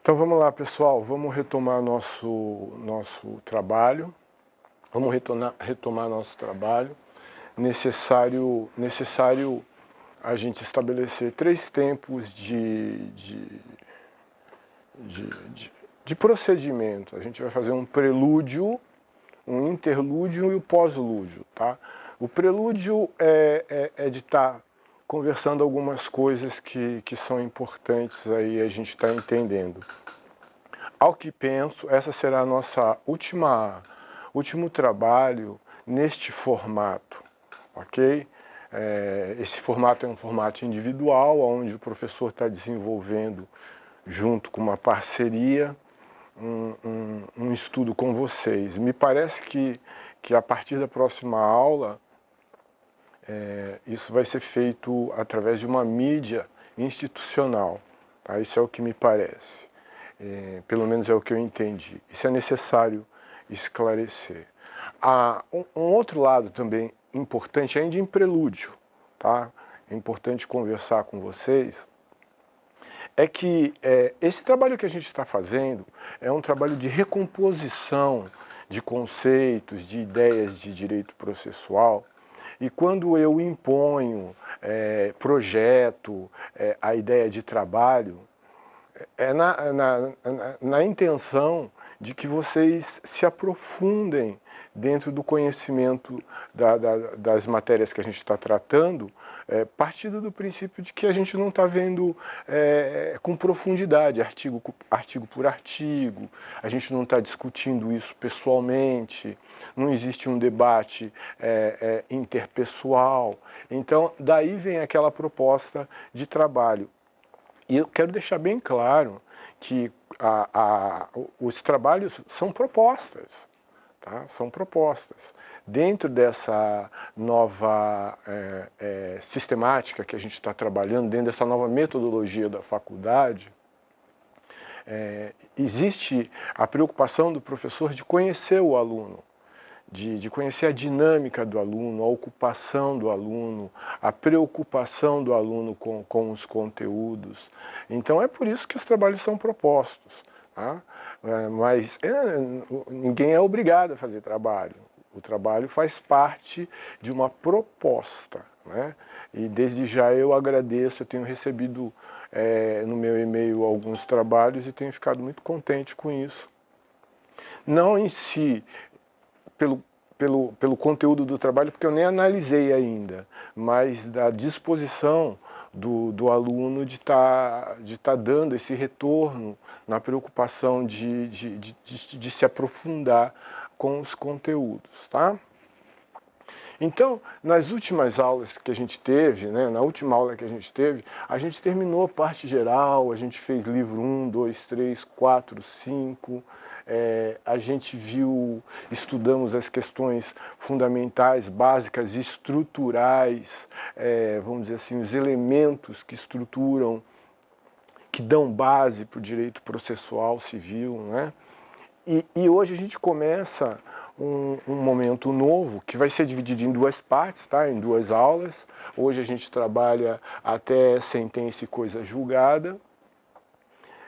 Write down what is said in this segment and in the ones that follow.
Então vamos lá, pessoal, vamos retomar nosso trabalho. Vamos retomar nosso trabalho. Necessário a gente estabelecer 3 tempos de procedimento. A gente vai fazer um prelúdio, um interlúdio e o pós-lúdio, tá? O prelúdio é de estar conversando algumas coisas que são importantes aí a gente está entendendo. Ao que penso, essa será a nossa último trabalho neste formato, ok? Esse formato é um formato individual, onde o professor está desenvolvendo, junto com uma parceria, um estudo com vocês. Me parece que a partir da próxima aula, isso vai ser feito através de uma mídia institucional. Tá? Isso é o que me parece. Pelo menos é o que eu entendi. Isso é necessário esclarecer. Um outro lado também importante, ainda em prelúdio, tá? É importante conversar com vocês, é que esse trabalho que a gente está fazendo é um trabalho de recomposição de conceitos, de ideias de direito processual, e quando eu imponho, projeto, a ideia de trabalho, na intenção de que vocês se aprofundem dentro do conhecimento das matérias que a gente está tratando, partindo do princípio de que a gente não está vendo com profundidade, artigo por artigo, a gente não está discutindo isso pessoalmente, não existe um debate interpessoal. Então, daí vem aquela proposta de trabalho. E eu quero deixar bem claro que os trabalhos são propostas, tá? São propostas. Dentro dessa nova sistemática que a gente está trabalhando, dentro dessa nova metodologia da faculdade, existe a preocupação do professor de conhecer o aluno, de conhecer a dinâmica do aluno, a ocupação do aluno, a preocupação do aluno com os conteúdos. Então é por isso que os trabalhos são propostos. Tá? Mas ninguém é obrigado a fazer trabalho. O trabalho faz parte de uma proposta. Né? E desde já eu agradeço, eu tenho recebido no meu e-mail alguns trabalhos e tenho ficado muito contente com isso. Não em si, pelo conteúdo do trabalho, porque eu nem analisei ainda, mas da disposição do aluno de tá dando esse retorno na preocupação de se aprofundar com os conteúdos. Tá? Então, nas últimas aulas que a gente teve, né, na última aula que a gente terminou a parte geral, a gente fez livro 1, 2, 3, 4, 5, a gente estudamos as questões fundamentais, básicas, estruturais, vamos dizer assim, os elementos que estruturam, que dão base para o direito processual civil, né? E hoje a gente começa um momento novo, que vai ser dividido em 2 partes, tá? Em 2 aulas. Hoje a gente trabalha até sentença e coisa julgada.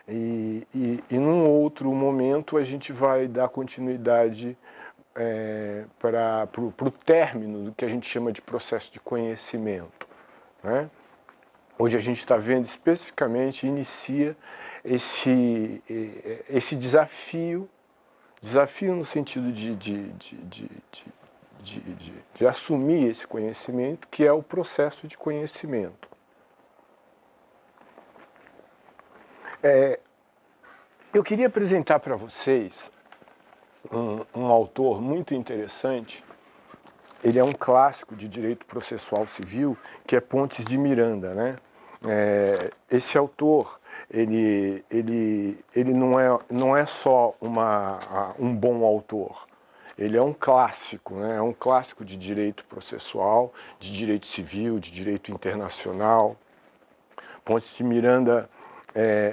E num outro momento a gente vai dar continuidade para o término do que a gente chama de processo de conhecimento. Né? Hoje a gente está vendo especificamente, inicia esse desafio no sentido de assumir esse conhecimento, que é o processo de conhecimento. Eu queria apresentar para vocês um autor muito interessante. Ele é um clássico de direito processual civil, que é Pontes de Miranda, né? Esse autor, ele não é só um bom autor, ele é um clássico, né? É um clássico de direito processual, de direito civil, de direito internacional. Pontes de Miranda,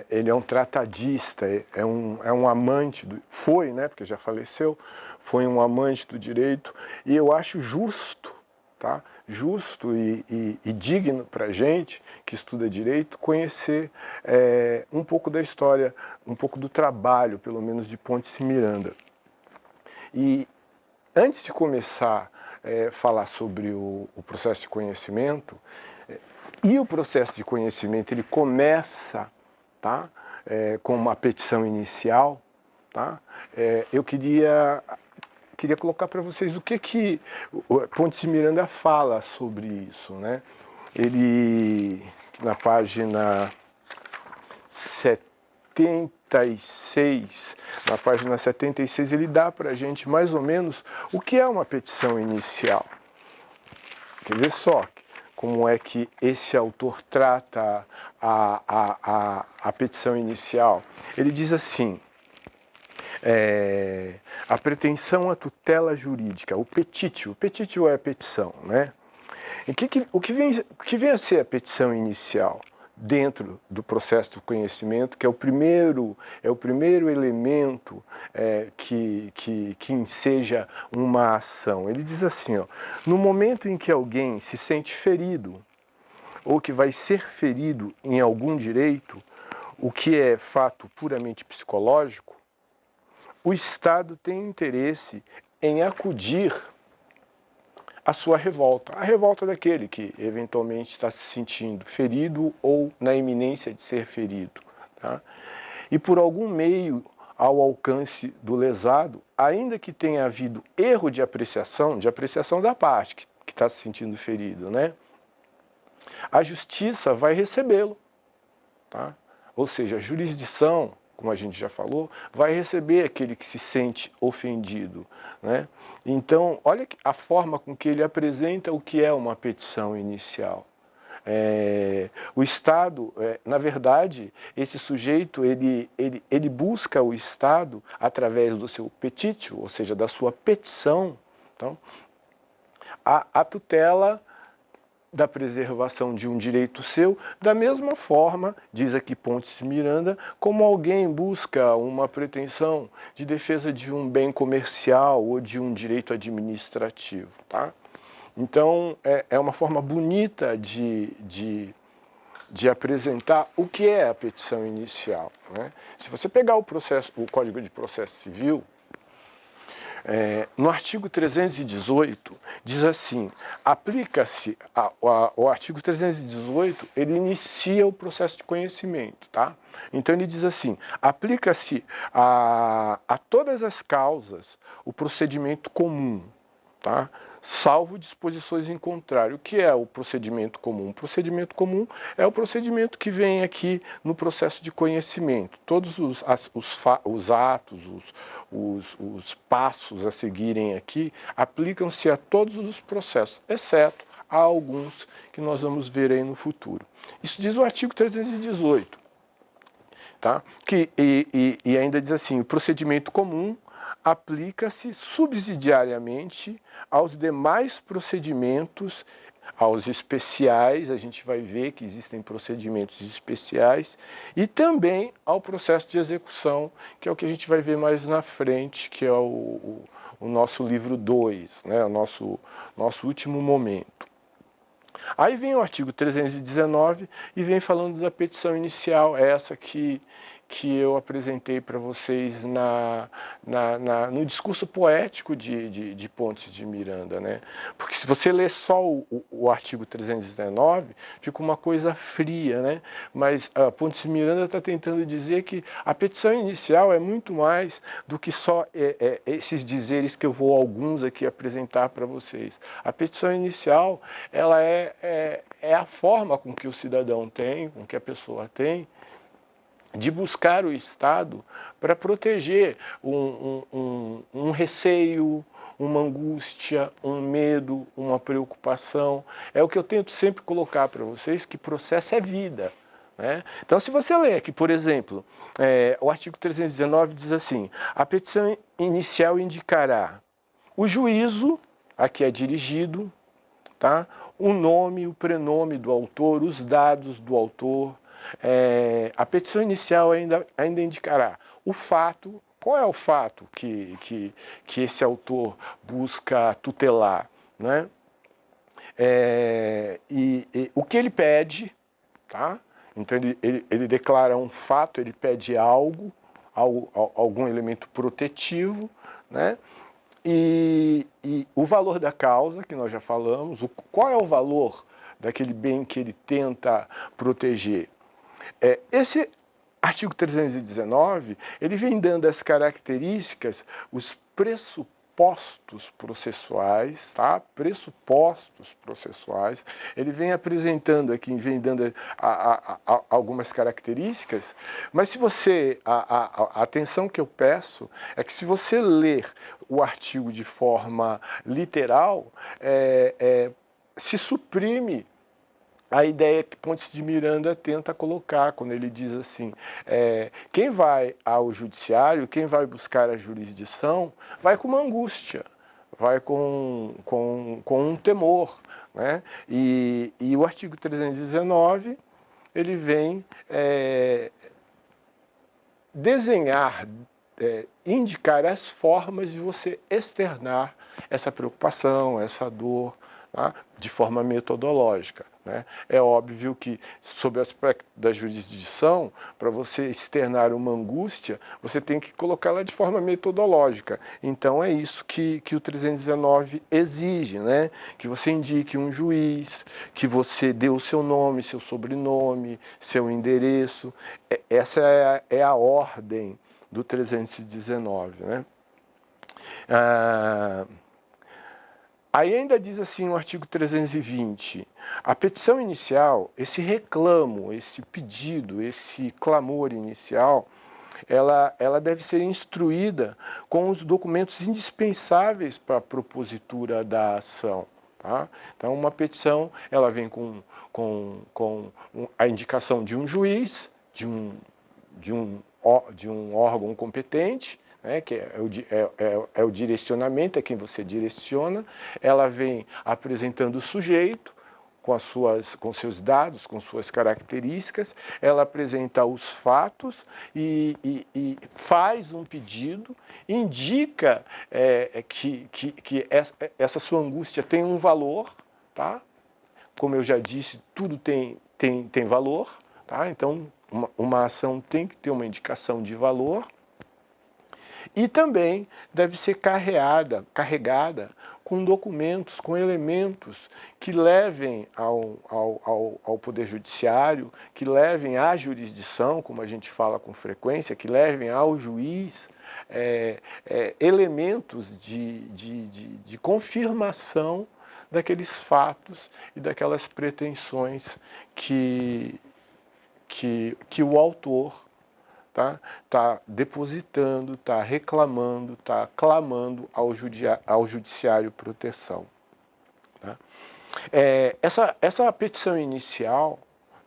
ele é um tratadista, é um amante, foi, né, porque já faleceu, foi um amante do direito, e eu acho justo, tá, justo e digno para a gente que estuda direito conhecer um pouco da história, um pouco do trabalho, pelo menos, de Pontes e Miranda. E antes de começar a falar sobre o processo de conhecimento, e o processo de conhecimento ele começa, tá, com uma petição inicial, tá? Eu queria colocar para vocês o que Pontes e Miranda fala sobre isso, né? Ele, na página 76, ele dá para a gente mais ou menos o que é uma petição inicial. Quer ver só como é que esse autor trata a petição inicial? Ele diz assim: a pretensão à tutela jurídica, o petitio é a petição, né? E o que vem a ser a petição inicial dentro do processo do conhecimento, que é o primeiro elemento que enseja uma ação. Ele diz assim, ó, no momento em que alguém se sente ferido ou que vai ser ferido em algum direito, o que é fato puramente psicológico, o Estado tem interesse em acudir à sua revolta, a revolta daquele que eventualmente está se sentindo ferido ou na iminência de ser ferido, tá? E por algum meio ao alcance do lesado, ainda que tenha havido erro de apreciação da parte que está se sentindo ferido, né? A justiça vai recebê-lo, tá? Ou seja, a jurisdição, como a gente já falou, vai receber aquele que se sente ofendido, né? Então, olha a forma com que ele apresenta o que é uma petição inicial. O Estado, na verdade, esse sujeito, ele busca o Estado através do seu petitio, ou seja, da sua petição, então, a tutela da preservação de um direito seu, da mesma forma, diz aqui Pontes e Miranda, como alguém busca uma pretensão de defesa de um bem comercial ou de um direito administrativo, tá? Então, é uma forma bonita de apresentar o que é a petição inicial, né? Se você pegar o Código de Processo Civil, no artigo 318, diz assim, aplica-se, o artigo 318, ele inicia o processo de conhecimento, tá? Então ele diz assim, aplica-se a todas as causas o procedimento comum, tá? Salvo disposições em contrário. O que é o procedimento comum? O procedimento comum é o procedimento que vem aqui no processo de conhecimento. Todos os atos, os passos a seguirem aqui aplicam-se a todos os processos, exceto a alguns que nós vamos ver aí no futuro. Isso diz o artigo 318. Tá? E ainda diz assim, o procedimento comum aplica-se subsidiariamente aos demais procedimentos, aos especiais, a gente vai ver que existem procedimentos especiais, e também ao processo de execução, que é o que a gente vai ver mais na frente, que é o nosso livro 2, né, o nosso último momento. Aí vem o artigo 319 e vem falando da petição inicial, essa que eu apresentei para vocês no discurso poético de Pontes de Miranda, né? Porque se você ler só o artigo 319, fica uma coisa fria, né? Mas Pontes de Miranda está tentando dizer que a petição inicial é muito mais do que só esses dizeres que eu vou alguns aqui apresentar para vocês. A petição inicial, ela é a forma com que o cidadão tem, com que a pessoa tem, de buscar o Estado para proteger um receio, uma angústia, um medo, uma preocupação. É o que eu tento sempre colocar para vocês, que processo é vida, né? Então, se você ler aqui, por exemplo, o artigo 319 diz assim, a petição inicial indicará o juízo a que é dirigido, tá? O nome, o prenome do autor, os dados do autor. A petição inicial ainda indicará o fato, qual é o fato que esse autor busca tutelar, né? E o que ele pede, tá? Então ele declara um fato, ele pede algo, algum elemento protetivo, né? E o valor da causa, que nós já falamos, qual é o valor daquele bem que ele tenta proteger? Esse artigo 319, ele vem dando as características, os pressupostos processuais, tá? Pressupostos processuais. Ele vem apresentando aqui, vem dando algumas características, mas se você, a atenção que eu peço é que se você ler o artigo de forma literal, se suprime a ideia que Pontes de Miranda tenta colocar, quando ele diz assim, quem vai ao judiciário, quem vai buscar a jurisdição, vai com uma angústia, vai com um temor, né? E o artigo 319, ele vem desenhar, indicar as formas de você externar essa preocupação, essa dor, tá? De forma metodológica, né? É óbvio que, sob o aspecto da jurisdição, para você externar uma angústia, você tem que colocá-la de forma metodológica. Então é isso que o 319 exige, né? Que você indique um juiz, que você dê o seu nome, seu sobrenome, seu endereço. Essa é a ordem do 319, né? Aí ainda diz assim o artigo 320, a petição inicial, esse reclamo, esse pedido, esse clamor inicial, ela deve ser instruída com os documentos indispensáveis para a propositura da ação. Tá? Então, uma petição, ela vem com a indicação de um juiz, de um órgão competente, né, que é o direcionamento, é quem você direciona. Ela vem apresentando o sujeito com seus dados, com suas características. Ela apresenta os fatos e faz um pedido, indica que essa sua angústia tem um valor, tá? Como eu já disse, tudo tem valor, tá? Então uma ação tem que ter uma indicação de valor. E também deve ser carregada com documentos, com elementos que levem ao Poder Judiciário, que levem à jurisdição, como a gente fala com frequência, que levem ao juiz elementos de confirmação daqueles fatos e daquelas pretensões que o autor tá depositando, está reclamando, está clamando ao judiciário proteção. Tá? Essa petição inicial,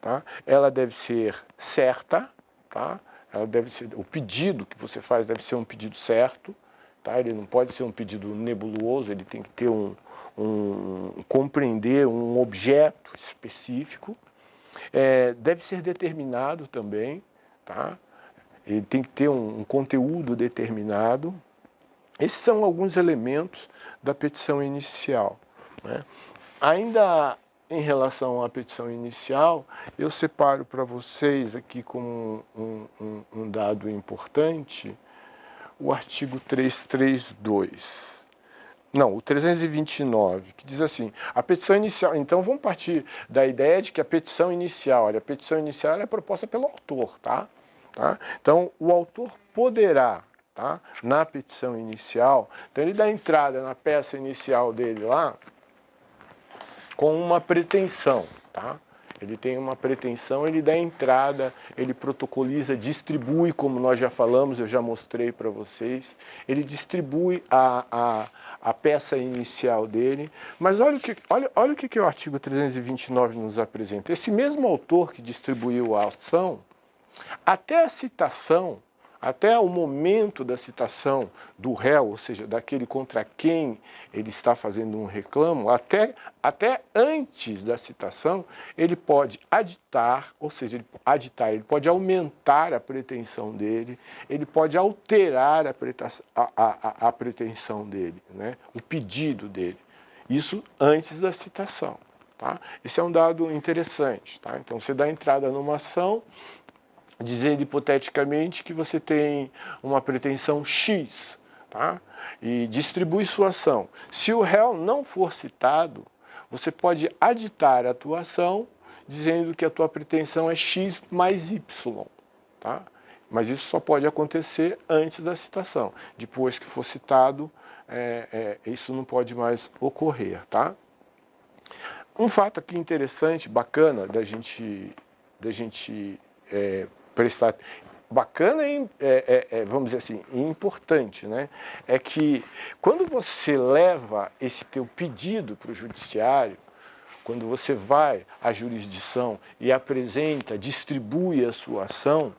tá? Ela deve ser certa, tá? Ela deve ser, o pedido que você faz deve ser um pedido certo, tá? Ele não pode ser um pedido nebuloso, ele tem que ter compreender um objeto específico. Deve ser determinado também, tá? Ele tem que ter um conteúdo determinado. Esses são alguns elementos da petição inicial, né? Ainda em relação à petição inicial, eu separo para vocês aqui como um dado importante o artigo 332. Não, o 329, que diz assim, a petição inicial... Então vamos partir da ideia de que a petição inicial é proposta pelo autor, tá? Então, o autor poderá, tá, na petição inicial, então ele dá entrada na peça inicial dele lá com uma pretensão, tá? Ele tem uma pretensão, ele dá entrada, ele protocoliza, distribui, como nós já falamos, eu já mostrei para vocês, ele distribui a peça inicial dele, mas olha o que o artigo 329 nos apresenta. Esse mesmo autor que distribuiu a ação, até a citação, até o momento da citação do réu, ou seja, daquele contra quem ele está fazendo um reclamo, até antes da citação, ele pode aditar, ou seja, ele pode aumentar a pretensão dele, ele pode alterar a pretensão dele, né? O pedido dele. Isso antes da citação. Tá? Esse é um dado interessante. Tá? Então, você dá entrada numa ação, dizendo hipoteticamente que você tem uma pretensão X, tá? E distribui sua ação. Se o réu não for citado, você pode aditar a tua ação dizendo que a tua pretensão é X mais Y, tá? Mas isso só pode acontecer antes da citação. Depois que for citado, isso não pode mais ocorrer, tá? Um fato aqui interessante, bacana da gente prestar, bacana e, vamos dizer assim, importante, né? É que quando você leva esse teu pedido para o judiciário, quando você vai à jurisdição e apresenta, distribui a sua ação,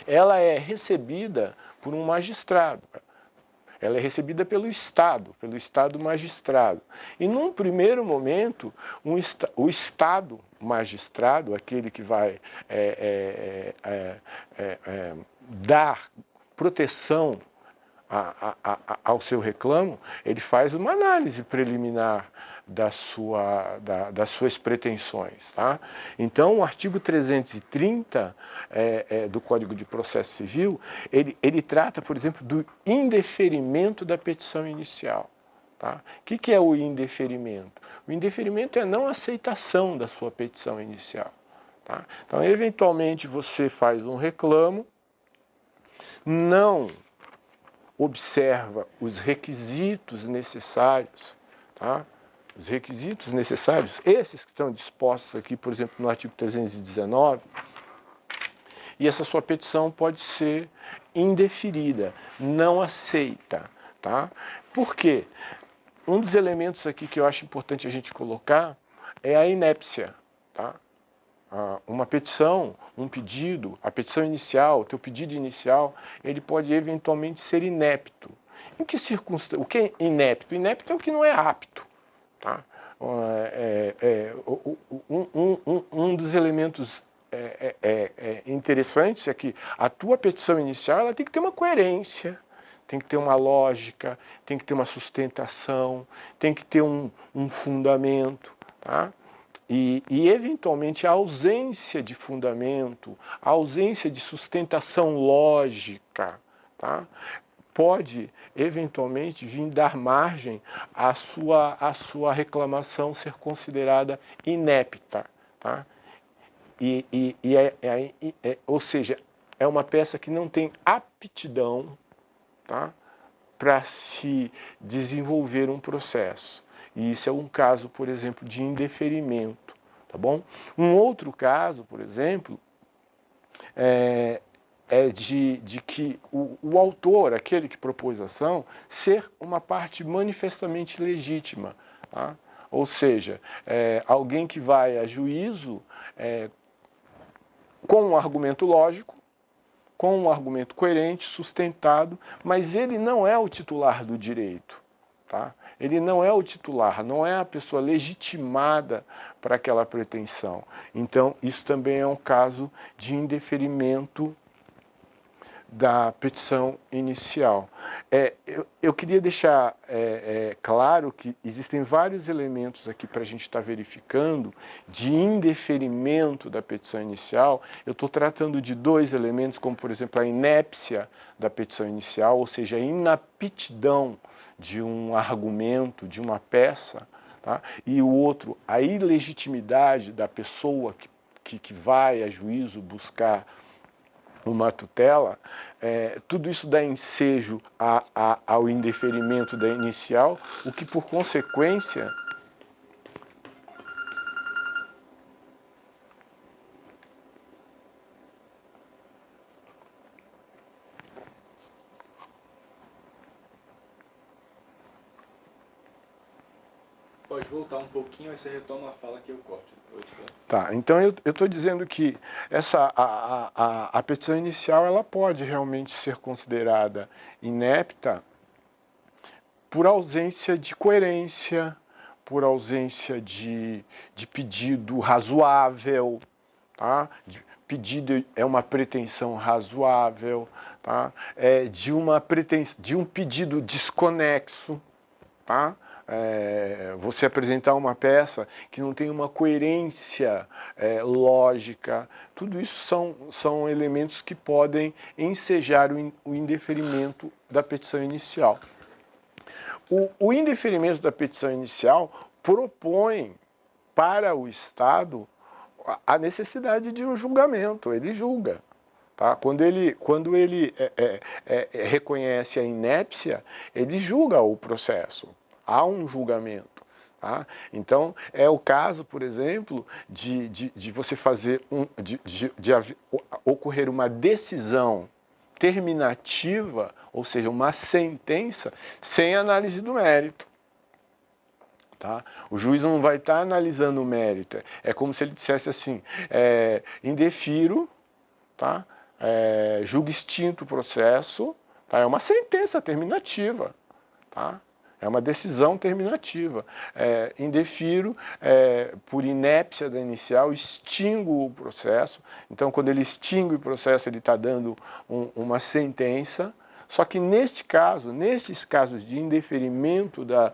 ela é recebida por um magistrado. Ela é recebida pelo Estado magistrado. E num primeiro momento, o Estado magistrado, aquele que vai dar proteção ao seu reclamo, ele faz uma análise preliminar das suas pretensões. Tá? Então, o artigo 330 do Código de Processo Civil, ele trata, por exemplo, do indeferimento da petição inicial. Tá? O que é o indeferimento? O indeferimento é a não aceitação da sua petição inicial. Tá? Então, eventualmente, você faz um reclamo, não observa os requisitos necessários, tá? Os requisitos necessários, esses que estão dispostos aqui, por exemplo, no artigo 319, e essa sua petição pode ser indeferida, não aceita, tá? Por quê? Um dos elementos aqui que eu acho importante a gente colocar é a inépcia, tá? Uma petição, um pedido, a petição inicial, o teu pedido inicial, ele pode eventualmente ser inepto. Em que circunstância? O que é inepto? Inepto é o que não é apto. Tá? Um dos elementos interessantes é que a tua petição inicial ela tem que ter uma coerência, tem que ter uma lógica, tem que ter uma sustentação, tem que ter um fundamento, tá? E, eventualmente, a ausência de fundamento, a ausência de sustentação lógica, tá? Pode, eventualmente, vir dar margem à sua reclamação ser considerada inepta. Tá? Ou seja, é uma peça que não tem aptidão, tá? Para se desenvolver um processo. E isso é um caso, por exemplo, de indeferimento, tá bom? Um outro caso, por exemplo, é de que o autor, aquele que propôs a ação, ser uma parte manifestamente legítima, tá? Ou seja, alguém que vai a juízo com um argumento lógico, com um argumento coerente, sustentado, mas ele não é o titular do direito. Tá? Ele não é o titular, não é a pessoa legitimada para aquela pretensão. Então, isso também é um caso de indeferimento da petição inicial. Eu queria deixar claro que existem vários elementos aqui para a gente estar verificando de indeferimento da petição inicial. Eu estou tratando de dois elementos, como, por exemplo, a inépcia da petição inicial, ou seja, a inaptidão de um argumento, de uma peça, tá? E o outro, a ilegitimidade da pessoa que vai a juízo buscar uma tutela, tudo isso dá ensejo ao indeferimento da inicial, o que por consequência Pode voltar um pouquinho, aí você retoma a fala que eu corto. Tá, então eu estou dizendo que a petição inicial ela pode realmente ser considerada inepta por ausência de coerência, por ausência de pedido razoável, tá? Pedido é uma pretensão razoável, tá? De um pedido desconexo, tá? você apresentar uma peça que não tem uma coerência lógica, tudo isso são elementos que podem ensejar o indeferimento da petição inicial. O indeferimento da petição inicial propõe para o Estado a necessidade de um julgamento, ele julga. Tá? Quando ele reconhece a inépcia, ele julga o processo, há um julgamento. Tá? Então, é o caso, por exemplo, de você fazer de ocorrer uma decisão terminativa, ou seja, uma sentença, sem análise do mérito. Tá? O juiz não vai estar analisando o mérito, é como se ele dissesse assim, indefiro, tá? Julgo extinto o processo, tá? É uma sentença terminativa, tá? É uma decisão terminativa. Indefiro, por inépcia da inicial, extingo o processo. Então, quando ele extingue o processo, ele está dando uma sentença. Só que nesses casos de indeferimento da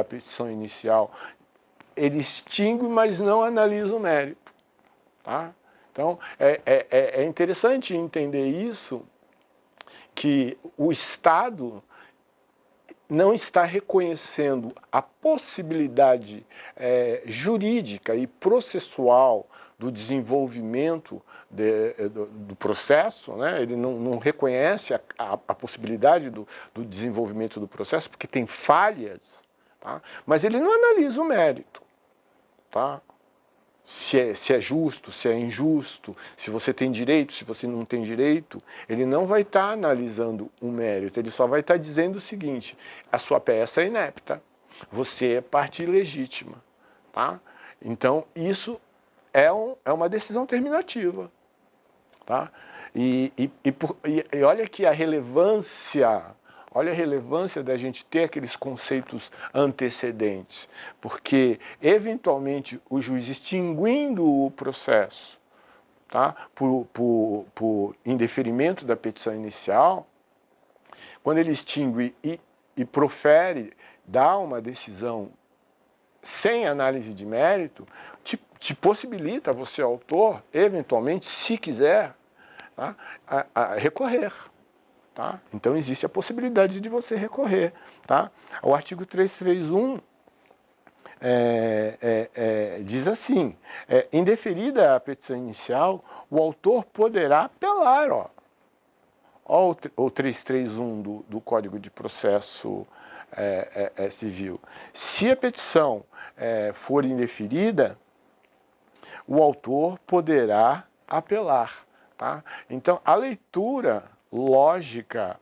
petição inicial, ele extingue, mas não analisa o mérito. Tá? Então, é interessante entender isso, que o Estado não está reconhecendo a possibilidade jurídica e processual do desenvolvimento do processo, né? Ele não reconhece a possibilidade do desenvolvimento do processo, porque tem falhas, tá? Mas ele não analisa o mérito. Tá? Se é justo, se é injusto, se você tem direito, se você não tem direito, ele não vai estar analisando o mérito, ele só vai estar dizendo o seguinte, a sua peça é inepta, você é parte ilegítima. Tá? Então, isso é uma decisão terminativa. Tá? E olha que a relevância da gente ter aqueles conceitos antecedentes, porque, eventualmente, o juiz extinguindo o processo, tá, por indeferimento da petição inicial, quando ele extingue e profere, dá uma decisão sem análise de mérito, te possibilita, você autor, eventualmente, se quiser, tá, a recorrer. Tá? Então existe a possibilidade de você recorrer. Tá? O artigo 331 diz assim, indeferida a petição inicial, o autor poderá apelar. Ó o 331 do Código de Processo Civil. Se a petição for indeferida, o autor poderá apelar. Tá? Então, a leitura lógica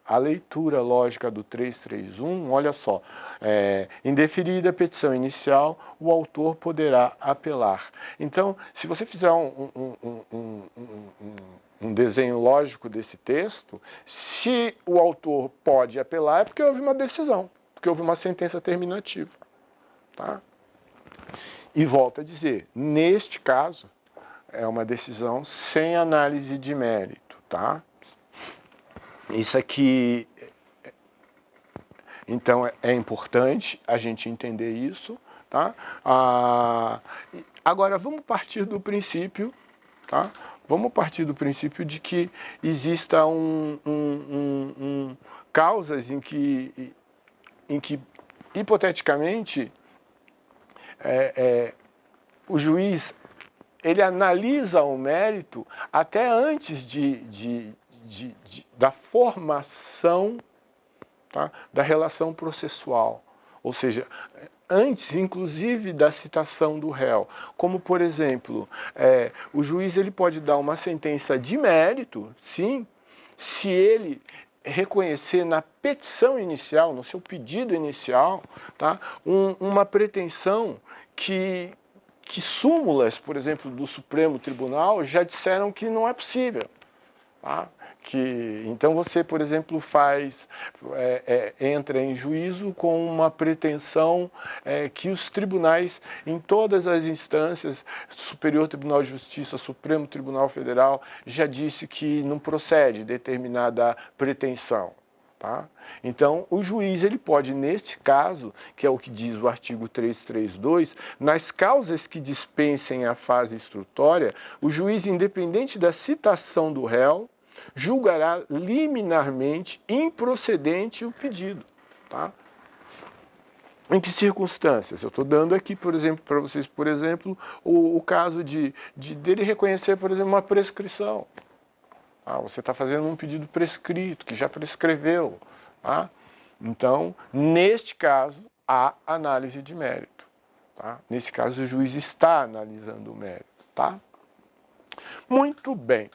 do 331, olha só, indeferida a petição inicial, o autor poderá apelar. Então, se você fizer um desenho lógico desse texto, se o autor pode apelar, é porque houve uma decisão, porque houve uma sentença terminativa. Tá? E volto a dizer, neste caso, é uma decisão sem análise de mérito. Tá? Isso aqui, então, é importante a gente entender isso. Tá? Agora, vamos partir do princípio, tá? Vamos partir do princípio de que exista causas em que hipoteticamente, o juiz ele analisa o mérito até antes da formação, tá, da relação processual, ou seja, antes, inclusive, da citação do réu. Como, por exemplo, o juiz ele pode dar uma sentença de mérito, sim, se ele reconhecer na petição inicial, no seu pedido inicial, tá, uma pretensão que súmulas, por exemplo, do Supremo Tribunal já disseram que não é possível. Tá? Então você, por exemplo, entra em juízo com uma pretensão que os tribunais, em todas as instâncias, Superior Tribunal de Justiça, Supremo Tribunal Federal, já disse que não procede determinada pretensão. Tá? Então, o juiz ele pode, neste caso, que é o que diz o artigo 332, nas causas que dispensem a fase instrutória, o juiz, independente da citação do réu, julgará liminarmente improcedente o pedido. Tá? Em que circunstâncias? Eu estou dando aqui, por exemplo, para vocês, por exemplo, o caso dele reconhecer, por exemplo, uma prescrição. Você está fazendo um pedido prescrito, que já prescreveu. Tá? Então, neste caso, há análise de mérito. Tá? Nesse caso, o juiz está analisando o mérito. Tá? Muito bem.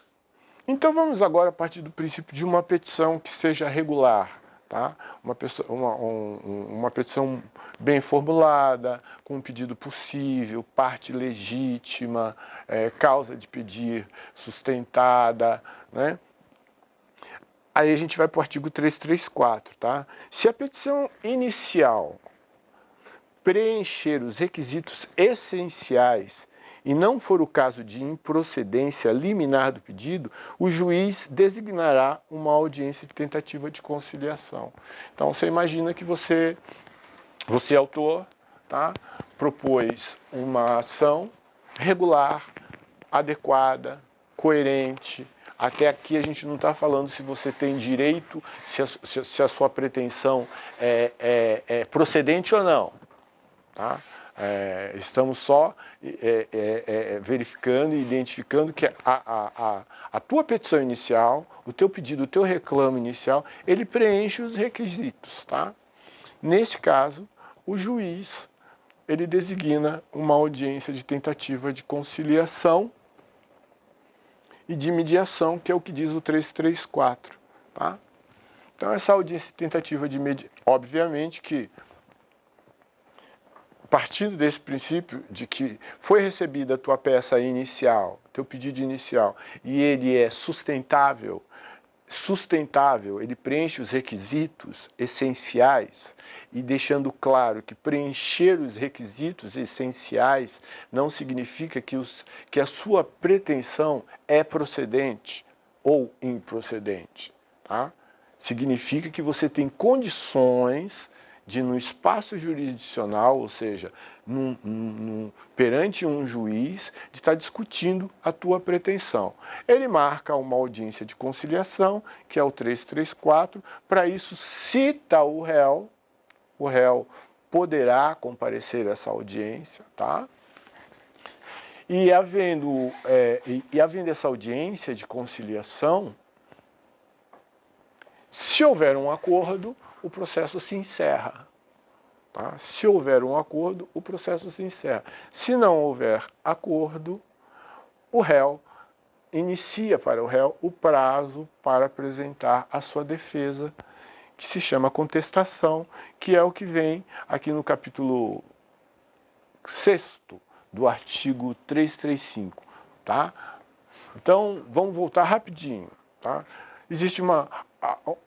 Então, vamos agora partir do princípio de uma petição que seja regular. Tá? Uma petição bem formulada, com um pedido possível, parte legítima, causa de pedir sustentada, né? Aí a gente vai para o artigo 334, tá? Se a petição inicial preencher os requisitos essenciais e não for o caso de improcedência liminar do pedido, o juiz designará uma audiência de tentativa de conciliação. Então, você imagina que você autor, tá, propôs uma ação regular, adequada, coerente. Até aqui a gente não está falando se você tem direito, se a sua pretensão é procedente ou não. Tá? Estamos só verificando e identificando que a tua petição inicial, o teu pedido, o teu reclamo inicial, ele preenche os requisitos. Tá? Nesse caso, o juiz ele designa uma audiência de tentativa de conciliação e de mediação, que é o que diz o 334. Tá? Então, essa audiência de tentativa de mediação, obviamente que, partindo desse princípio de que foi recebida a tua peça inicial, teu pedido inicial, e ele é sustentável, ele preenche os requisitos essenciais, e deixando claro que preencher os requisitos essenciais não significa que a sua pretensão é procedente ou improcedente. Tá? Significa que você tem condições de, no espaço jurisdicional, ou seja, perante um juiz, de estar discutindo a tua pretensão. Ele marca uma audiência de conciliação, que é o 334, para isso cita o réu poderá comparecer a essa audiência, tá? E havendo essa audiência de conciliação, se houver um acordo, o processo se encerra. Tá? Se houver um acordo, o processo se encerra. Se não houver acordo, o réu inicia para o réu o prazo para apresentar a sua defesa, que se chama contestação, que é o que vem aqui no capítulo 6º do artigo 335. Tá? Então, vamos voltar rapidinho. Tá? Existe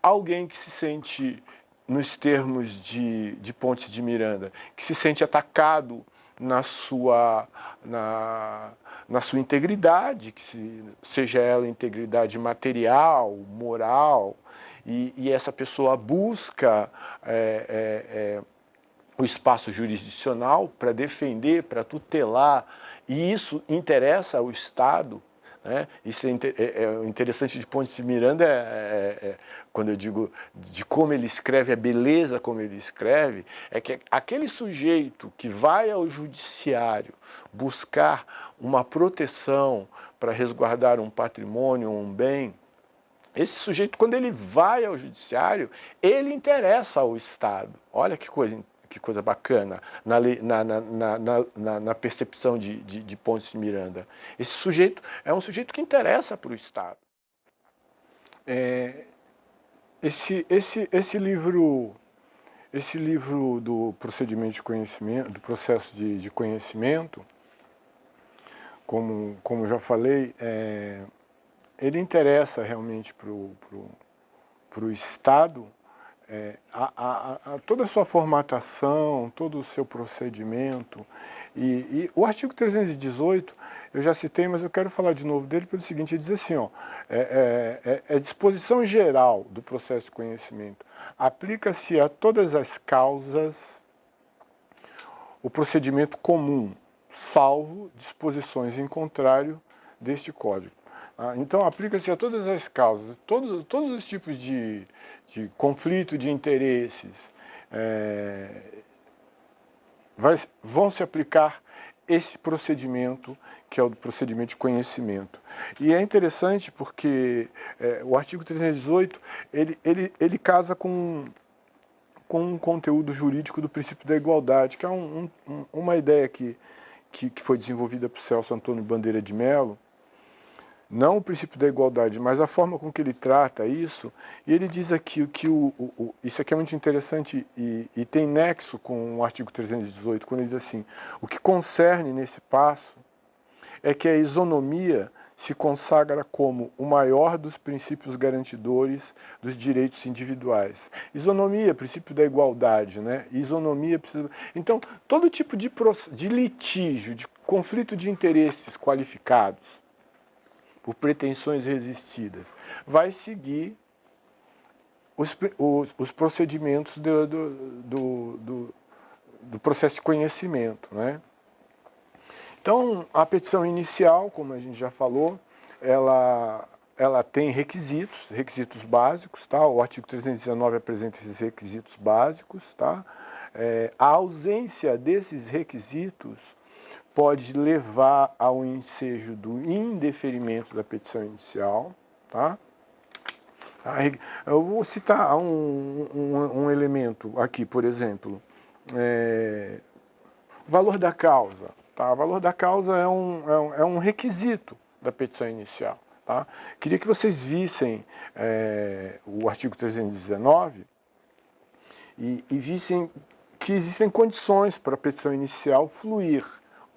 alguém que se sente, nos termos de Pontes de Miranda, que se sente atacado na sua integridade, seja ela integridade material, moral, e essa pessoa busca o espaço jurisdicional para defender, para tutelar, e isso interessa ao Estado. Né? Isso é interessante de Pontes de Miranda, quando eu digo de como ele escreve, a beleza como ele escreve, é que aquele sujeito que vai ao judiciário buscar uma proteção para resguardar um patrimônio, um bem, esse sujeito, quando ele vai ao judiciário, ele interessa ao Estado. Olha que coisa bacana na percepção de Pontes de Miranda. Esse sujeito é um sujeito que interessa para o Estado. Esse livro do procedimento de conhecimento, do processo de conhecimento, como já falei, ele interessa realmente para o Estado. Toda a sua formatação, todo o seu procedimento, e o artigo 318, eu já citei, mas eu quero falar de novo dele pelo seguinte, ele diz assim, ó, disposição geral do processo de conhecimento. Aplica-se a todas as causas o procedimento comum, salvo disposições em contrário deste Código. Então, aplica-se a todas as causas, todos os tipos de conflito de interesses, vão se aplicar esse procedimento, que é o procedimento de conhecimento. E é interessante porque o artigo 318, ele casa com um conteúdo jurídico do princípio da igualdade, que é uma ideia que foi desenvolvida por Celso Antônio Bandeira de Mello, não o princípio da igualdade, mas a forma com que ele trata isso, e ele diz aqui que isso aqui é muito interessante e tem nexo com o artigo 318, quando ele diz assim, o que concerne nesse passo é que a isonomia se consagra como o maior dos princípios garantidores dos direitos individuais. Isonomia, princípio da igualdade, né? Isonomia, então, todo tipo de litígio, de conflito de interesses qualificados, por pretensões resistidas, vai seguir os procedimentos do processo de conhecimento, né? Então, a petição inicial, como a gente já falou, ela tem requisitos básicos, tá? O artigo 319 apresenta esses requisitos básicos, tá? A ausência desses requisitos pode levar ao ensejo do indeferimento da petição inicial, tá? Eu vou citar um elemento aqui, por exemplo, valor da causa. Tá? O valor da causa é um requisito da petição inicial. Tá? Queria que vocês vissem o artigo 319 e vissem que existem condições para a petição inicial fluir.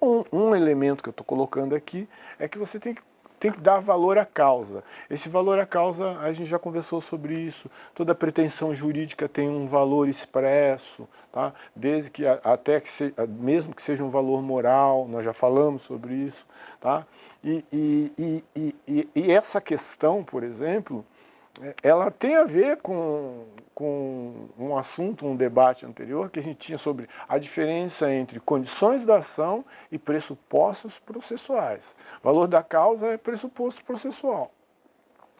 Um elemento que eu estou colocando aqui é que você tem que dar valor à causa. Esse valor à causa, a gente já conversou sobre isso, toda pretensão jurídica tem um valor expresso, tá? Desde que mesmo que seja um valor moral, nós já falamos sobre isso. Tá? E essa questão, por exemplo, ela tem a ver com um assunto, um debate anterior que a gente tinha sobre a diferença entre condições da ação e pressupostos processuais. O valor da causa é pressuposto processual,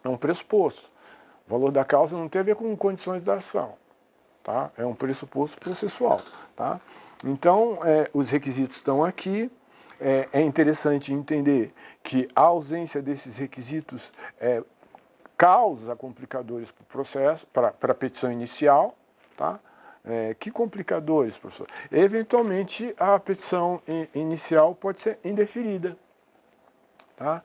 é um pressuposto. O valor da causa não tem a ver com condições da ação, tá? É um pressuposto processual. Tá? Então, os requisitos estão aqui. É interessante entender que a ausência desses requisitos causa complicadores para o processo, para a petição inicial. Tá? Que complicadores, professor? Eventualmente, a petição inicial pode ser indeferida. Tá?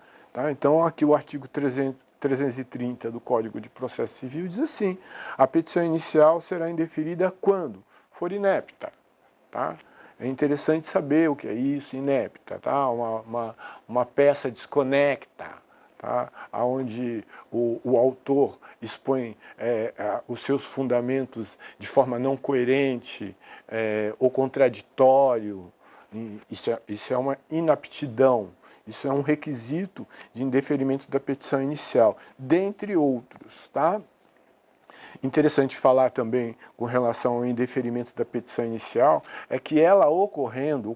Então, aqui o artigo 330 do Código de Processo Civil diz assim, a petição inicial será indeferida quando for inepta. Tá? É interessante saber o que é isso, inepta, tá? Uma peça desconecta, tá? Onde o autor expõe os seus fundamentos de forma não coerente ou contraditório. Isso é uma inaptidão, isso é um requisito de indeferimento da petição inicial, dentre outros. Tá? Interessante falar também com relação ao indeferimento da petição inicial, é que ela ocorrendo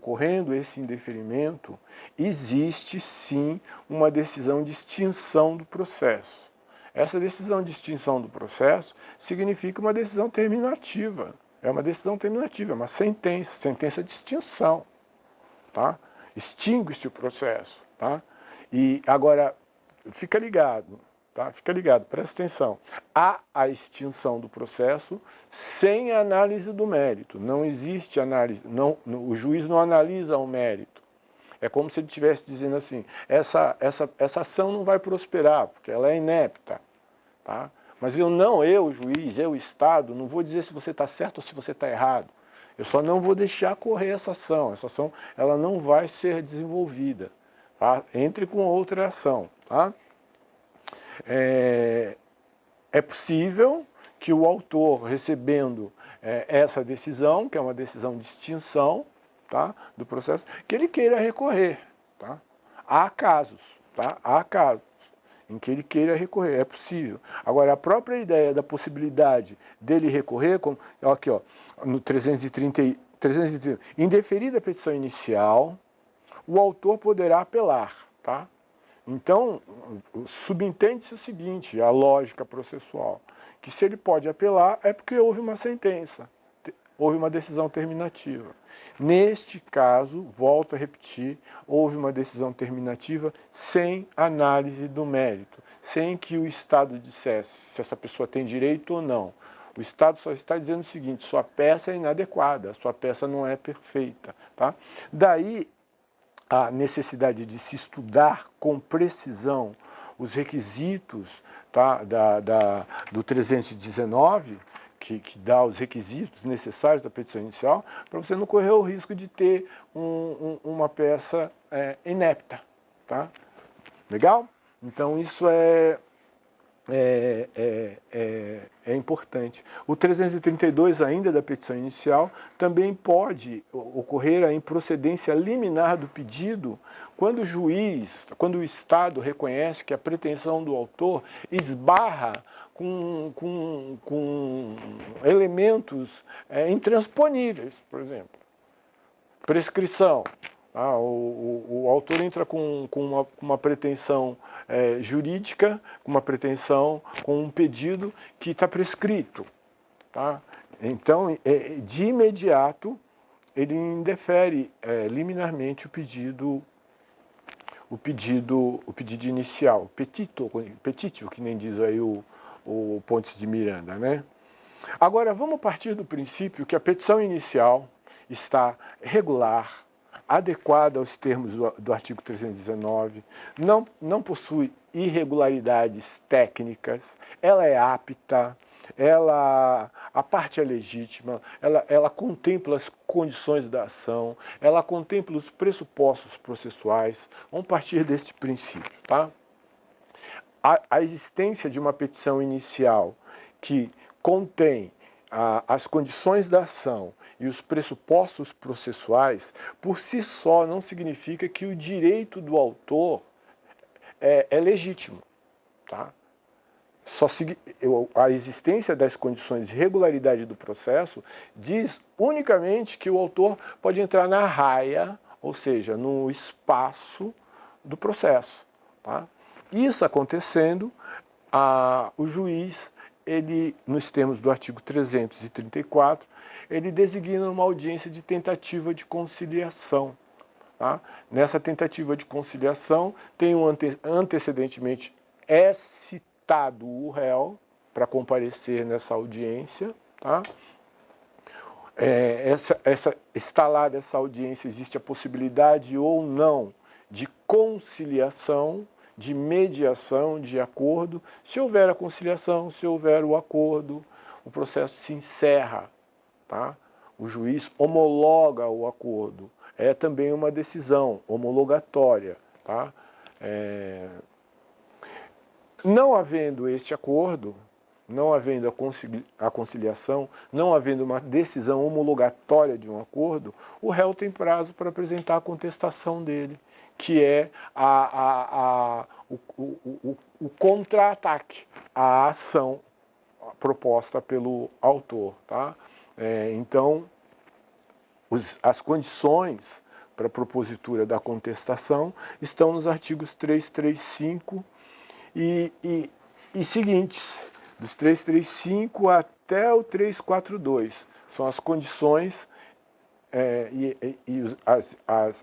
esse indeferimento, existe sim uma decisão de extinção do processo. Essa decisão de extinção do processo significa uma decisão terminativa. É uma decisão terminativa, é uma sentença de extinção. Tá? Extingue-se o processo. Tá? E agora, fica ligado. Tá? Fica ligado, presta atenção. Há a extinção do processo sem análise do mérito. Não existe análise, o juiz não analisa o mérito. É como se ele estivesse dizendo assim, essa ação não vai prosperar, porque ela é inepta. Tá? Mas eu, juiz, eu, Estado, não vou dizer se você está certo ou se você está errado. Eu só não vou deixar correr essa ação. Essa ação ela não vai ser desenvolvida. Tá? Entre com outra ação. Tá? É possível que o autor, recebendo essa decisão, que é uma decisão de extinção, tá, do processo, que ele queira recorrer. Tá? Há casos, tá? Há casos em que ele queira recorrer, é possível. Agora, a própria ideia da possibilidade dele recorrer, como, aqui, ó, no 330, indeferida a petição inicial, o autor poderá apelar, tá? Então, subentende-se o seguinte, a lógica processual, que se ele pode apelar é porque houve uma sentença, houve uma decisão terminativa. Neste caso, volto a repetir, houve uma decisão terminativa sem análise do mérito, sem que o Estado dissesse se essa pessoa tem direito ou não. O Estado só está dizendo o seguinte, sua peça é inadequada, sua peça não é perfeita. Tá? Daí a necessidade de se estudar com precisão os requisitos, tá, do 319, que dá os requisitos necessários da petição inicial, para você não correr o risco de ter uma peça inepta. Tá? Legal? Então isso é importante. O 332 ainda da petição inicial também pode ocorrer a improcedência liminar do pedido quando o juiz, quando o Estado reconhece que a pretensão do autor esbarra com elementos intransponíveis, por exemplo. Prescrição. O autor entra com uma pretensão jurídica, com uma pretensão, com um pedido que está prescrito. Tá? Então, de imediato, ele indefere liminarmente o pedido inicial, petitio, que nem diz aí o Pontes de Miranda. Né? Agora, vamos partir do princípio que a petição inicial está regular, adequada aos termos do artigo 319, não possui irregularidades técnicas, ela é apta, a parte é legítima, ela contempla as condições da ação, ela contempla os pressupostos processuais. Vamos partir deste princípio. Tá? A existência de uma petição inicial que contém as condições da ação e os pressupostos processuais, por si só, não significa que o direito do autor é legítimo. Tá? A existência das condições de regularidade do processo diz unicamente que o autor pode entrar na raia, ou seja, no espaço do processo. Tá? Isso acontecendo, o juiz, nos termos do artigo 334, ele designa uma audiência de tentativa de conciliação. Tá? Nessa tentativa de conciliação, antecedentemente citado o réu para comparecer nessa audiência. Tá? Instalada essa audiência, existe a possibilidade ou não de conciliação, de mediação, de acordo. Se houver a conciliação, se houver o acordo, o processo se encerra. Tá? O juiz homologa o acordo. É também uma decisão homologatória. Tá? Não havendo este acordo, não havendo a conciliação, não havendo uma decisão homologatória de um acordo, o réu tem prazo para apresentar a contestação dele, que é o contra-ataque à ação proposta pelo autor. Tá? Então, as condições para a propositura da contestação estão nos artigos 335 e seguintes, dos 335 até o 342. São as condições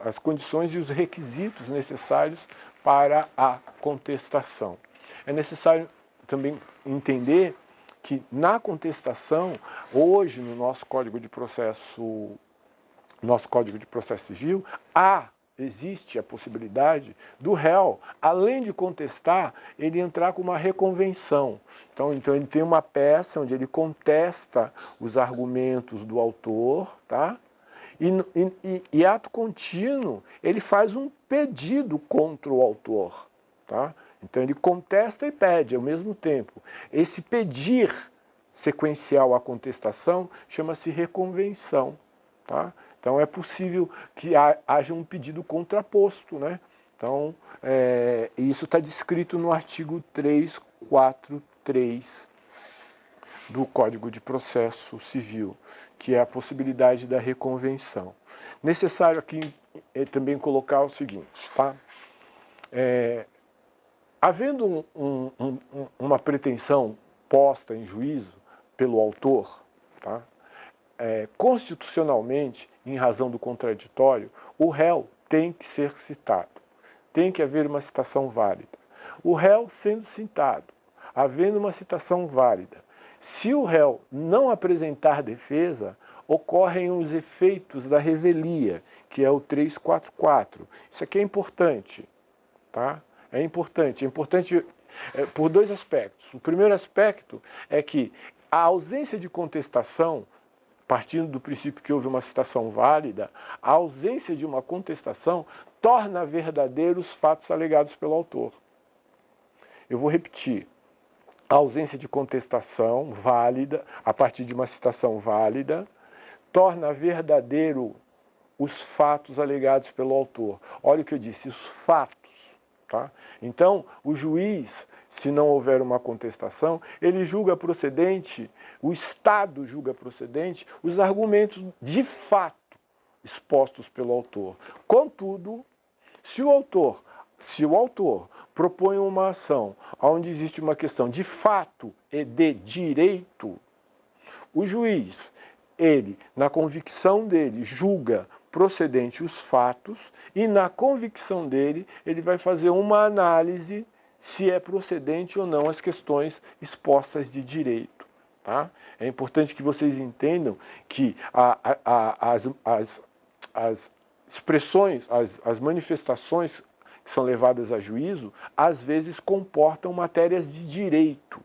as condições e os requisitos necessários para a contestação. É necessário também entender que na contestação, hoje no nosso Código de Processo Civil, existe a possibilidade do réu, além de contestar, ele entrar com uma reconvenção. Então ele tem uma peça onde ele contesta os argumentos do autor, tá? E ato contínuo, ele faz um pedido contra o autor. Tá? Então ele contesta e pede ao mesmo tempo. Esse pedir sequencial à contestação chama-se reconvenção. Tá? Então é possível que haja um pedido contraposto, né? Então, isso está descrito no artigo 343 do Código de Processo Civil, que é a possibilidade da reconvenção. Necessário aqui também colocar o seguinte, tá? Havendo uma pretensão posta em juízo pelo autor, tá? Constitucionalmente, em razão do contraditório, o réu tem que ser citado. Tem que haver uma citação válida. O réu sendo citado, havendo uma citação válida, se o réu não apresentar defesa, ocorrem os efeitos da revelia, que é o 344. Isso aqui é importante, tá? É importante por dois aspectos. O primeiro aspecto é que a ausência de contestação, partindo do princípio que houve uma citação válida, a ausência de uma contestação torna verdadeiros os fatos alegados pelo autor. Eu vou repetir. A ausência de contestação válida, a partir de uma citação válida, torna verdadeiro os fatos alegados pelo autor. Olha o que eu disse, os fatos. Tá? Então, o juiz, se não houver uma contestação, ele julga procedente, o Estado julga procedente, os argumentos de fato expostos pelo autor. Contudo, se o autor propõe uma ação onde existe uma questão de fato e de direito, o juiz, ele, na convicção dele, julga procedente os fatos e na convicção dele, ele vai fazer uma análise se é procedente ou não as questões expostas de direito. Tá? É importante que vocês entendam que as expressões, as manifestações que são levadas a juízo, às vezes comportam matérias de direito,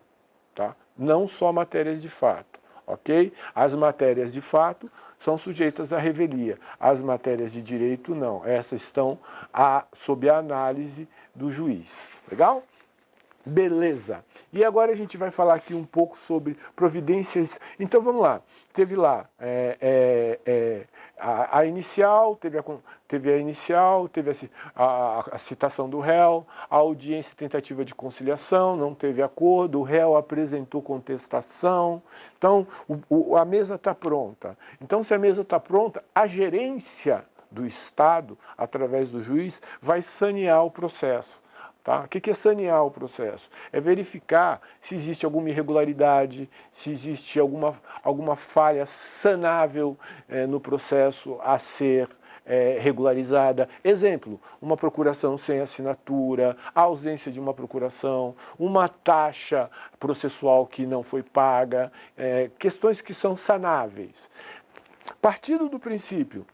tá? Não só matérias de fato, ok? As matérias de fato são sujeitas à revelia, as matérias de direito não, essas estão sob a análise do juiz, legal? Beleza. E agora a gente vai falar aqui um pouco sobre providências. Então vamos lá. Teve lá a inicial, teve a inicial, teve a citação do réu, a audiência e tentativa de conciliação, não teve acordo, o réu apresentou contestação. Então a mesa está pronta. Então se a mesa está pronta, a gerência do Estado, através do juiz, vai sanear o processo. Tá? O que é sanear o processo? É verificar se existe alguma irregularidade, se existe alguma falha sanável no processo a ser regularizada. Exemplo, uma procuração sem assinatura, a ausência de uma procuração, uma taxa processual que não foi paga, questões que são sanáveis. Partindo do princípio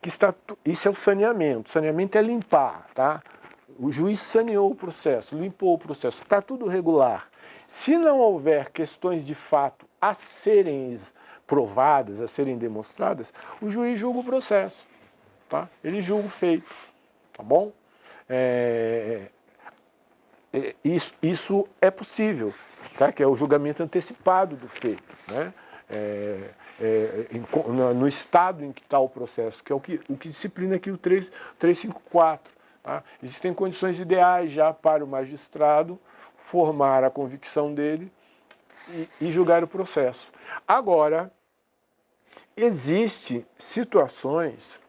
que isso é o saneamento. O saneamento é limpar, tá? O juiz saneou o processo, limpou o processo, está tudo regular. Se não houver questões de fato a serem provadas, a serem demonstradas, o juiz julga o processo, tá? Ele julga o feito, tá bom? Isso é possível, tá? Que é o julgamento antecipado do feito, né? No estado em que está o processo, que é o que disciplina aqui o 354. Tá? Existem condições ideais já para o magistrado formar a convicção dele e julgar o processo. Agora, existem situações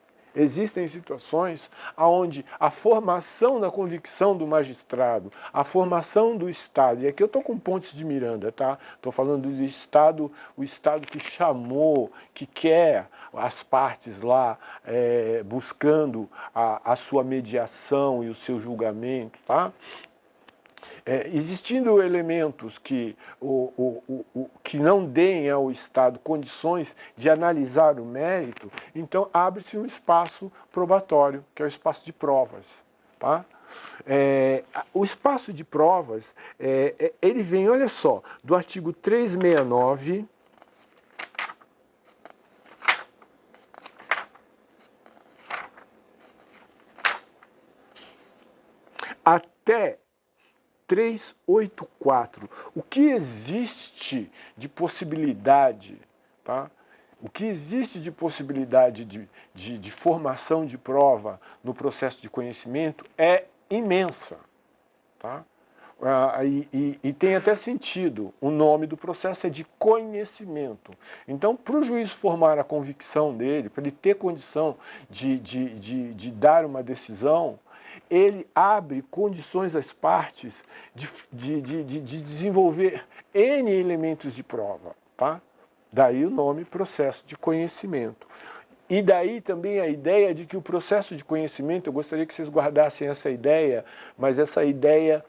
onde a formação da convicção do magistrado, a formação do Estado, e aqui eu estou com Pontes de Miranda, tá? Estou falando do Estado, o Estado que chamou, que quer as partes lá buscando a sua mediação e o seu julgamento, tá? Existindo elementos que não deem ao Estado condições de analisar o mérito, então abre-se um espaço probatório, que é o espaço de provas. Tá? O espaço de provas, ele vem, olha só, do artigo 369, até 384. O que existe de possibilidade, tá? o que existe de possibilidade de formação de prova no processo de conhecimento é imensa. Tá? E tem até sentido, o nome do processo é de conhecimento. Então, para o juiz formar a convicção dele, para ele ter condição de dar uma decisão, ele abre condições às partes de desenvolver N elementos de prova. Tá? Daí o nome processo de conhecimento. E daí também a ideia de que o processo de conhecimento, eu gostaria que vocês guardassem essa ideia, mas essa ideia,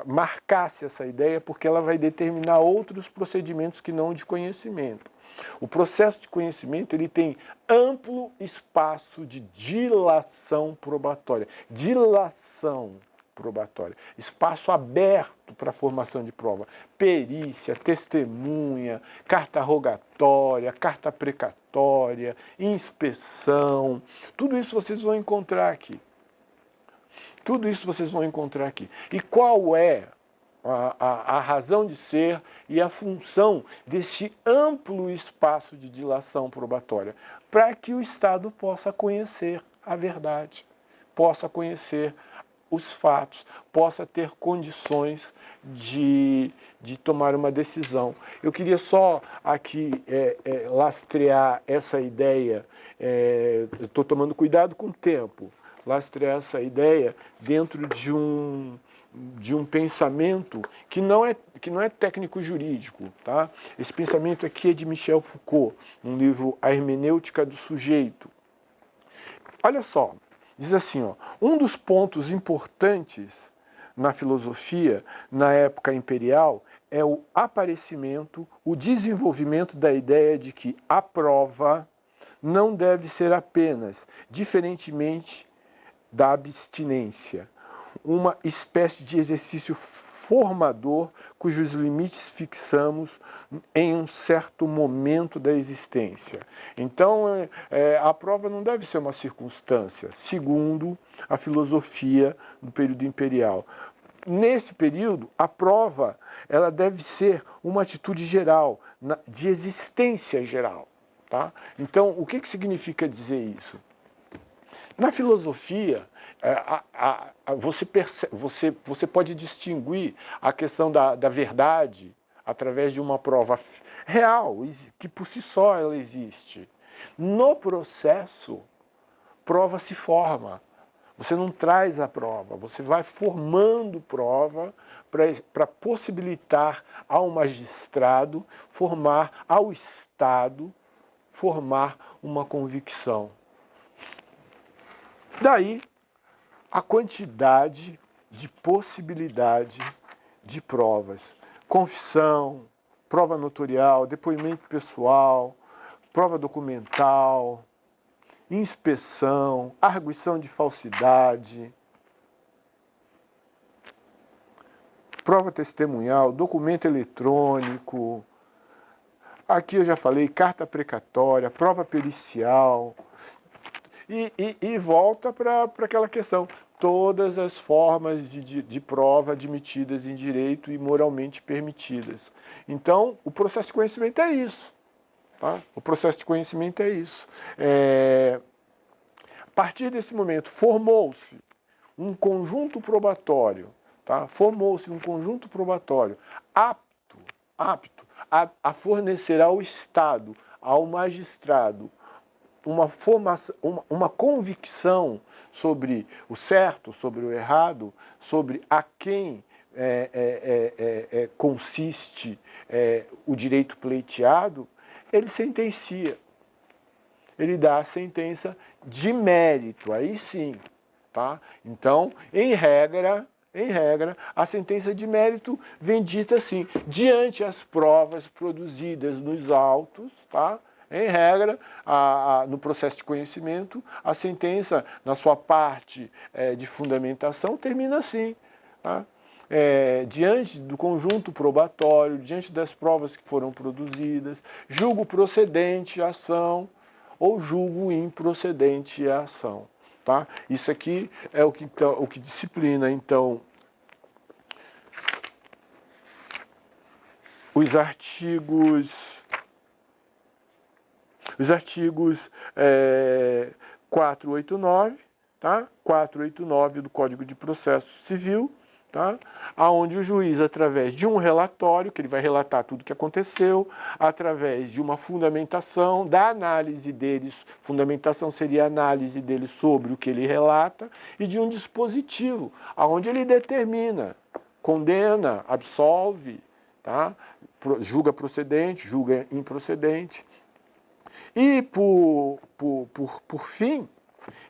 marcasse essa ideia, porque ela vai determinar outros procedimentos que não de conhecimento. O processo de conhecimento ele tem amplo espaço de dilação probatória. Dilação probatória. Espaço aberto para a formação de prova. Perícia, testemunha, carta rogatória, carta precatória, inspeção. Tudo isso vocês vão encontrar aqui. Tudo isso vocês vão encontrar aqui. E qual é a razão de ser e a função desse amplo espaço de dilação probatória? Para que o Estado possa conhecer a verdade, possa conhecer os fatos, possa ter condições de tomar uma decisão. Eu queria só aqui lastrear essa ideia, estou tomando cuidado com o tempo, lastrear essa ideia dentro de um pensamento que não é técnico-jurídico. Tá? Esse pensamento aqui é de Michel Foucault, um livro A Hermenêutica do Sujeito. Olha só, diz assim, ó, um dos pontos importantes na filosofia, na época imperial, é o aparecimento, o desenvolvimento da ideia de que a prova não deve ser apenas, diferentemente da abstinência, uma espécie de exercício formador cujos limites fixamos em um certo momento da existência. Então, a prova não deve ser uma circunstância, segundo a filosofia do período imperial. Nesse período, a prova ela deve ser uma atitude geral, de existência geral. Tá? Então, o que significa dizer isso? Na filosofia, você pode distinguir a questão da verdade através de uma prova real, que por si só ela existe. No processo, prova se forma. Você não traz a prova, você vai formando prova para possibilitar ao magistrado formar, ao Estado formar uma convicção. Daí, a quantidade de possibilidade de provas. Confissão, prova notorial, depoimento pessoal, prova documental, inspeção, arguição de falsidade, prova testemunhal, documento eletrônico. Aqui eu já falei, carta precatória, prova pericial. E volta para aquela questão, todas as formas de prova admitidas em direito e moralmente permitidas. Então, o processo de conhecimento é isso. Tá? O processo de conhecimento é isso. A partir desse momento, formou-se um conjunto probatório, tá? Formou-se um conjunto probatório apto a fornecer ao Estado, ao magistrado, uma convicção sobre o certo, sobre o errado, sobre a quem consiste o direito pleiteado, ele sentencia. Ele dá a sentença de mérito, aí sim. Tá? Então, em regra, a sentença de mérito vem dita assim, diante as provas produzidas nos autos, tá? Em regra, no processo de conhecimento, a sentença, na sua parte de fundamentação, termina assim. Tá? Diante do conjunto probatório, diante das provas que foram produzidas, julgo procedente a ação ou julgo improcedente a ação. Tá? Isso aqui é o que disciplina, então, os artigos Os artigos 489, tá? 489 do Código de Processo Civil, tá? Onde o juiz, através de um relatório, que ele vai relatar tudo o que aconteceu, através de uma fundamentação, da análise deles, fundamentação seria a análise dele sobre o que ele relata, e de um dispositivo, onde ele determina, condena, absolve, tá? Julga procedente, julga improcedente. E, por fim,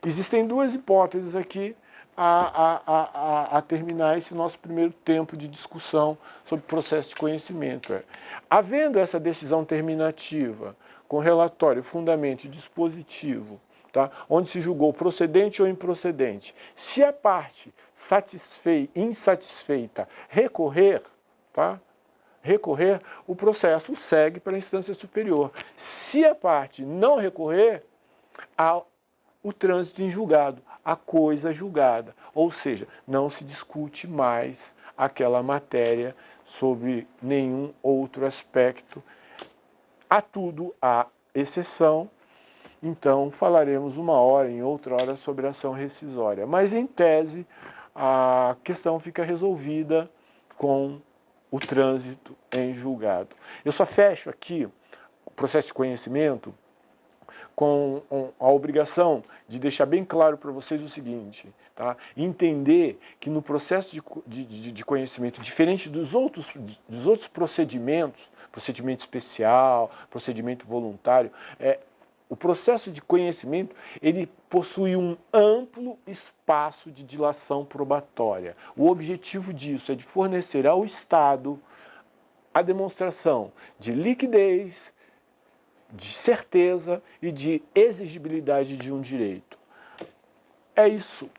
existem duas hipóteses aqui a terminar esse nosso primeiro tempo de discussão sobre processo de conhecimento. Havendo essa decisão terminativa com relatório, fundamento e dispositivo, tá, onde se julgou procedente ou improcedente, se a parte insatisfeita recorrer, tá, o processo segue para a instância superior. Se a parte não recorrer, há o trânsito em julgado, a coisa julgada. Ou seja, não se discute mais aquela matéria sobre nenhum outro aspecto. Há tudo há exceção. Então, falaremos uma hora, em outra hora, sobre a ação rescisória. Mas, em tese, a questão fica resolvida com o trânsito em julgado. Eu só fecho aqui o processo de conhecimento com a obrigação de deixar bem claro para vocês o seguinte, tá? Entender que no processo de conhecimento, diferente dos outros procedimentos, procedimento especial, procedimento voluntário, o processo de conhecimento, ele possui um amplo espaço de dilação probatória. O objetivo disso é de fornecer ao Estado a demonstração de liquidez, de certeza e de exigibilidade de um direito. É isso.